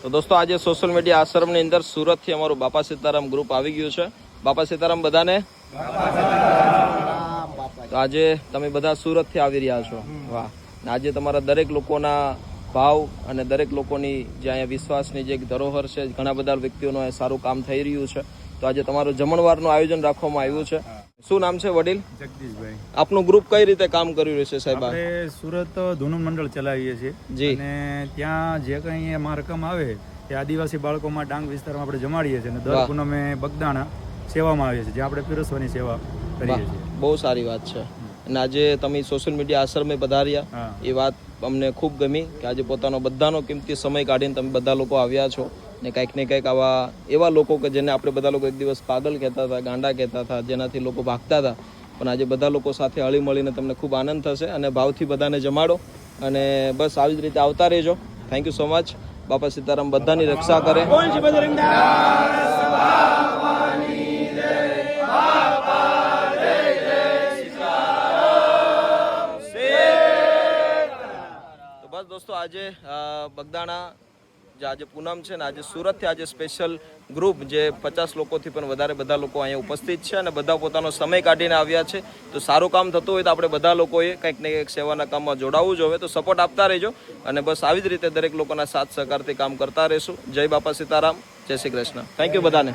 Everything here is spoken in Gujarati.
તો દોસ્તો આજે સોશિયલ મીડિયા આશ્રમની અંદર સુરતથી અમારું બાપા સીતારામ ગ્રુપ આવી ગયું છે. બાપા સીતારામ બધાને. તો આજે તમે બધા સુરતથી આવી રહ્યા છો. વાહ. આજે તમારા દરેક લોકોના ભાવ અને દરેક લોકોની જે અહીંયા વિશ્વાસની જે ધરોહર છે, ઘણા બધા વ્યક્તિઓનું સારું કામ થઈ રહ્યું છે. તો આજે તમારું જમણવારનું આયોજન રાખવામાં આવ્યું છે. શું નામ છે વડીલ? જગદીશભાઈ. આપનું ગ્રુપ કઈ રીતે કામ કરી રહ્યું છે સાહેબ? આપણે સુરત ધૂનું મંડળ ચલાવીએ છીએ જી. અને ત્યાં જે કંઈ એમાં રકમ આવે તે આદિવાસી બાળકોમાં ડાંગ વિસ્તારમાં આપણે જમાડીએ છીએ અને દર પૂનમે બગદાણા સેવામાં આવીએ છીએ, જે આપણે પીરસવાની સેવા કરીએ છીએ. બહુ સારી વાત છે. અને આજે તમે સોશિયલ મીડિયા આશ્રમે પધાર્યા એ વાત અમને ખૂબ ગમી કે આજે પોતાનો બધાનો કિંમતી સમય કાઢીને તમે બધા લોકો આવ્યા છો ને કંઈક ને કંઈક આવા એવા લોકો કે જેને આપણે બધા લોકો એક દિવસ પાગલ કહેતા હતા, ગાંડા કહેતા હતા, જેનાથી લોકો ભાગતા હતા, પણ આજે બધા લોકો સાથે હળી મળીને તમને ખૂબ આનંદ થશે અને ભાવથી બધાને જમાડો અને બસ આવી જ રીતે આવતા રહેજો. Thank you so much. બાપા સીતારામ બધાની રક્ષા કરે. બસ દોસ્તો આજે બગદાણા જે આજે પૂનમ છે ને આજે સુરતથી આજે સ્પેશિયલ ગ્રુપ જે 50 લોકોથી પણ વધારે બધા લોકો અહીંયા ઉપસ્થિત છે અને બધા પોતાનો સમય કાઢીને આવ્યા છે. તો સારું કામ થતું હોય તો આપણે બધા લોકોએ કંઈક ને કંઈક સેવાના કામમાં જોડાવવું જોઈએ. તો સપોર્ટ આપતા રહેજો અને બસ આવી જ રીતે દરેક લોકોના સાથ સહકારથી કામ કરતા રહેશું. જય બાપા સીતારામ, જય શ્રી કૃષ્ણ. થેન્ક યુ બધાને.